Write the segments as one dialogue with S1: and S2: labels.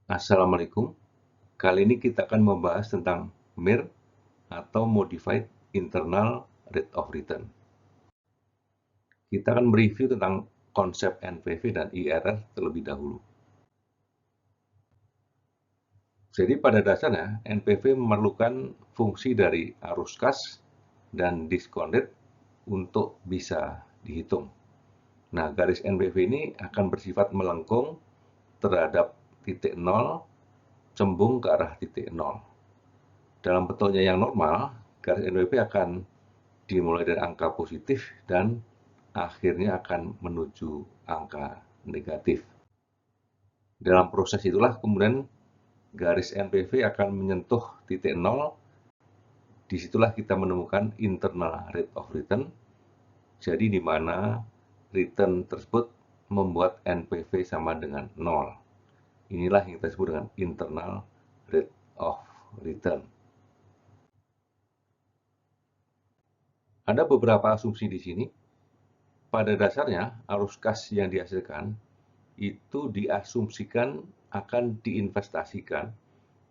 S1: Assalamualaikum. Kali ini kita akan membahas tentang MIR atau Modified Internal Rate of Return. Kita akan mereview tentang konsep NPV dan IRR terlebih dahulu. Jadi pada dasarnya NPV memerlukan fungsi dari arus kas dan diskon rate untuk bisa dihitung. Nah, garis NPV ini akan bersifat melengkung terhadap titik nol cembung ke arah titik nol. Dalam bentuknya yang normal, garis NPV akan dimulai dari angka positif dan akhirnya akan menuju angka negatif. Dalam proses itulah kemudian garis NPV akan menyentuh titik nol. Disitulah kita menemukan internal rate of return. Jadi di mana return tersebut membuat NPV sama dengan 0. Inilah yang kita sebut dengan internal rate of return. Ada beberapa asumsi di sini. Pada dasarnya, arus kas yang dihasilkan itu diasumsikan akan diinvestasikan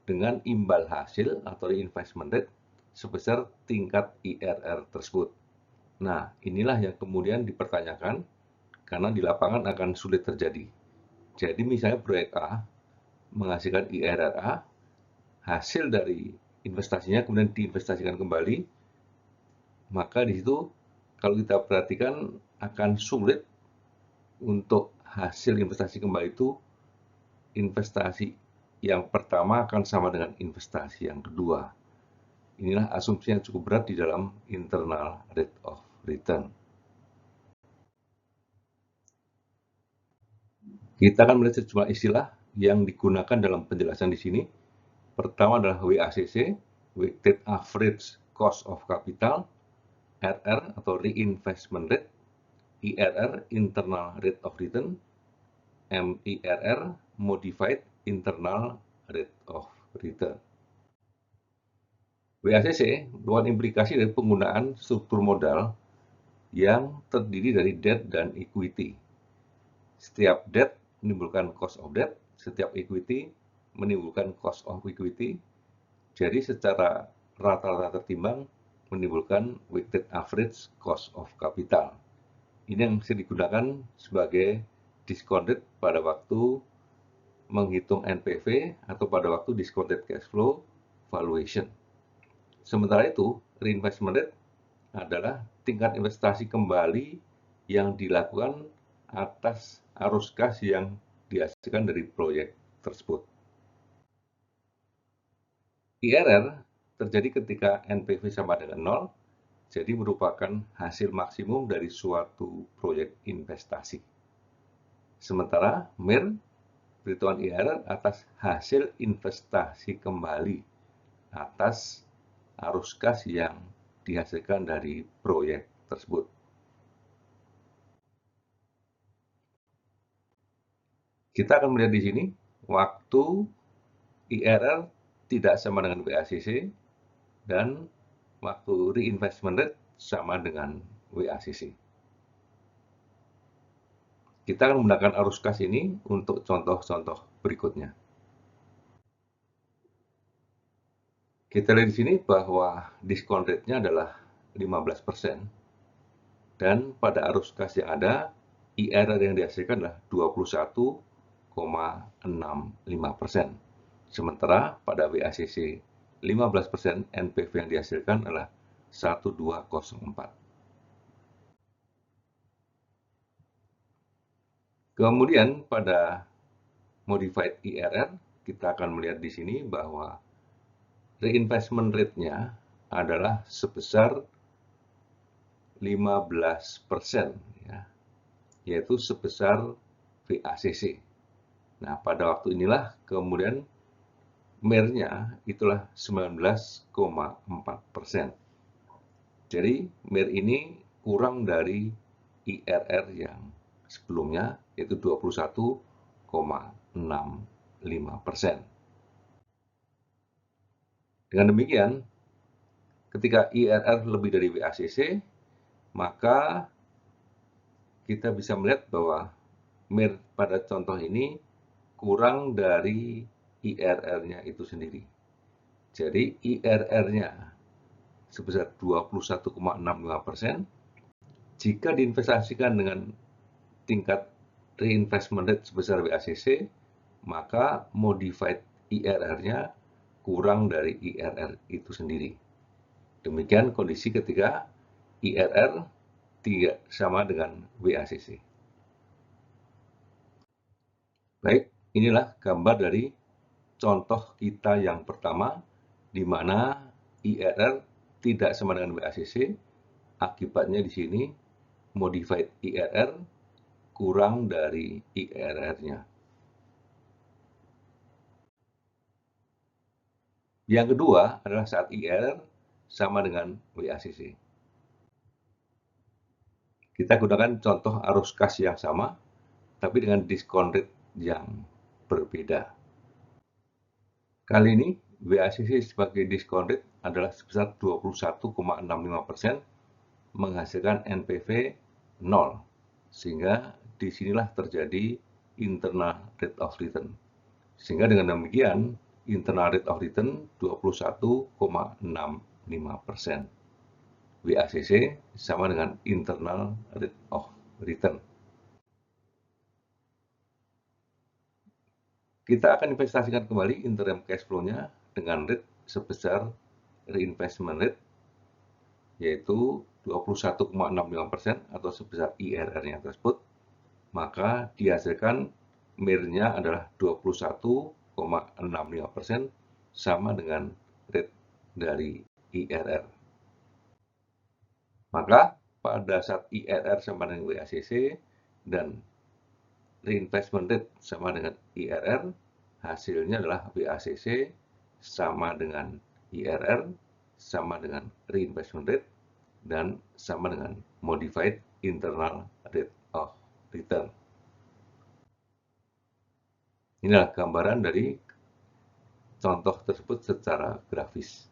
S1: dengan imbal hasil atau reinvestment rate sebesar tingkat IRR tersebut. Nah, inilah yang kemudian dipertanyakan karena di lapangan akan sulit terjadi. Jadi misalnya proyek A menghasilkan IRR A, hasil dari investasinya kemudian diinvestasikan kembali, maka di situ kalau kita perhatikan akan sulit untuk hasil investasi kembali itu investasi yang pertama akan sama dengan investasi yang kedua. Inilah asumsi yang cukup berat di dalam internal rate of return. Kita akan melihat sejumlah istilah yang digunakan dalam penjelasan di sini. Pertama adalah WACC, Weighted Average Cost of Capital, RR atau Reinvestment Rate, IRR, Internal Rate of Return, MIRR, Modified Internal Rate of Return. WACC merupakan implikasi dari penggunaan struktur modal yang terdiri dari debt dan equity. Setiap debt menimbulkan cost of debt, setiap equity menimbulkan cost of equity. Jadi secara rata-rata tertimbang menimbulkan weighted average cost of capital. Ini yang bisa digunakan sebagai discounted pada waktu menghitung NPV atau pada waktu discounted cash flow valuation. Sementara itu, reinvestment rate adalah tingkat investasi kembali yang dilakukan atas arus kas yang dihasilkan dari proyek tersebut. IRR terjadi ketika NPV sama dengan 0, jadi merupakan hasil maksimum dari suatu proyek investasi. Sementara MIR, perhitungan IRR atas hasil investasi kembali atas arus kas yang dihasilkan dari proyek tersebut. Kita akan melihat di sini waktu IRR tidak sama dengan WACC dan waktu reinvestment rate sama dengan WACC. Kita akan menggunakan arus kas ini untuk contoh-contoh berikutnya. Kita lihat di sini bahwa diskon rate-nya adalah 15%. Dan pada arus kas yang ada, IRR yang dihasilkan adalah 21,65%. Sementara pada WACC 15%, NPV yang dihasilkan adalah 1204. Kemudian pada modified IRR, kita akan melihat di sini bahwa reinvestment rate-nya adalah sebesar 15%, ya, yaitu sebesar VACC. Nah, pada waktu inilah kemudian MIR-nya itulah 19,4%. Jadi MIR ini kurang dari IRR yang sebelumnya, yaitu 21,65%. Dengan demikian, ketika IRR lebih dari WACC, maka kita bisa melihat bahwa MIR pada contoh ini kurang dari IRR-nya itu sendiri. Jadi IRR-nya sebesar 21,65%. Jika diinvestasikan dengan tingkat reinvestment rate sebesar WACC, maka modified IRR-nya kurang dari IRR itu sendiri. Demikian kondisi ketika IRR tidak sama dengan WACC. Baik, inilah gambar dari contoh kita yang pertama, di mana IRR tidak sama dengan WACC. Akibatnya di sini modified IRR kurang dari IRR-nya. Yang kedua adalah saat IRR sama dengan WACC. Kita gunakan contoh arus kas yang sama, tapi dengan diskon rate yang berbeda. Kali ini WACC sebagai diskon rate adalah sebesar 21,65%, menghasilkan NPV 0, sehingga disinilah terjadi internal rate of return. Sehingga dengan demikian internal rate of return 21,65%. WACC sama dengan internal rate of return. Kita akan investasikan kembali interim cash flow-nya dengan rate sebesar reinvestment rate, yaitu 21,65% atau sebesar IRR-nya tersebut. Maka dihasilkan MIR-nya adalah 21,65% sama dengan rate dari IRR. Maka pada saat IRR sama dengan WACC dan reinvestment rate sama dengan IRR, hasilnya adalah WACC sama dengan IRR, sama dengan reinvestment rate, dan sama dengan modified internal rate of return. Inilah gambaran dari contoh tersebut secara grafis.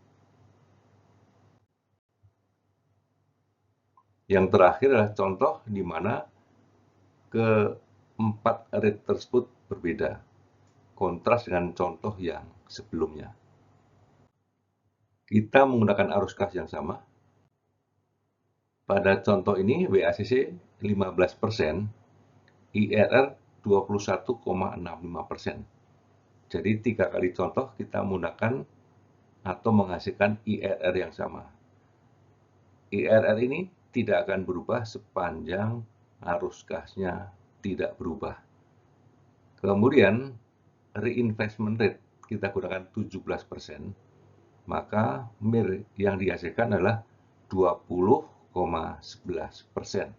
S1: Yang terakhir adalah contoh di mana keempat rate tersebut berbeda, kontras dengan contoh yang sebelumnya. Kita menggunakan arus kas yang sama. Pada contoh ini WACC 15%, IRR 21,65%. Jadi 3 kali contoh kita menggunakan atau menghasilkan IRR yang sama. IRR ini tidak akan berubah sepanjang arus kasnya tidak berubah. Kemudian reinvestment rate kita gunakan 17%, maka MIR yang dihasilkan adalah 20,11%.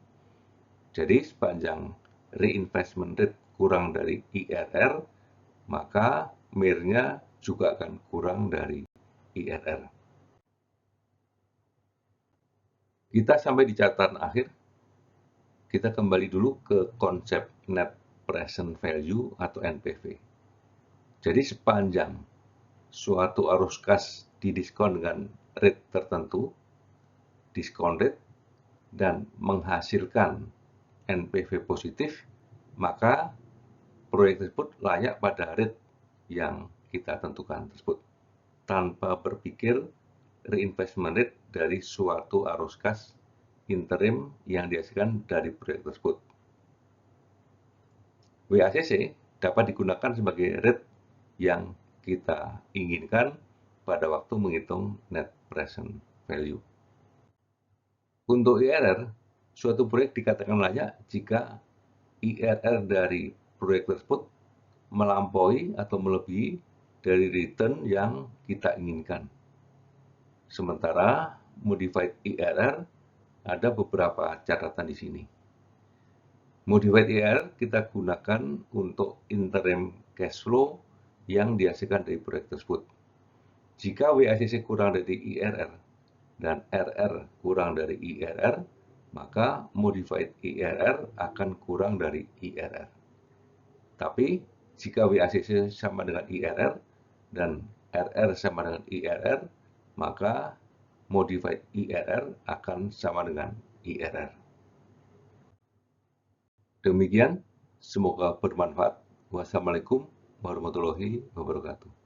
S1: Jadi sepanjang reinvestment rate kurang dari IRR, maka MIR-nya juga akan kurang dari IRR. Kita sampai di catatan akhir. Kita kembali dulu ke konsep net present value atau NPV. Jadi sepanjang suatu arus kas didiskon dengan rate tertentu, diskon rate, dan menghasilkan NPV positif, maka proyek tersebut layak pada rate yang kita tentukan tersebut, tanpa berpikir reinvestment rate dari suatu arus kas interim yang dihasilkan dari proyek tersebut. WACC dapat digunakan sebagai rate yang kita inginkan pada waktu menghitung net present value. Untuk IRR, suatu proyek dikatakan layak jika IRR dari proyek tersebut melampaui atau melebihi dari return yang kita inginkan. Sementara modified IRR ada beberapa catatan di sini. Modified IRR kita gunakan untuk interim cash flow yang dihasilkan dari proyek tersebut. Jika WACC kurang dari IRR dan RR kurang dari IRR, maka modified IRR akan kurang dari IRR. Tapi jika WACC sama dengan IRR dan RR sama dengan IRR, maka modified IRR akan sama dengan IRR. Demikian, semoga bermanfaat. Wassalamualaikum warahmatullahi wabarakatuh.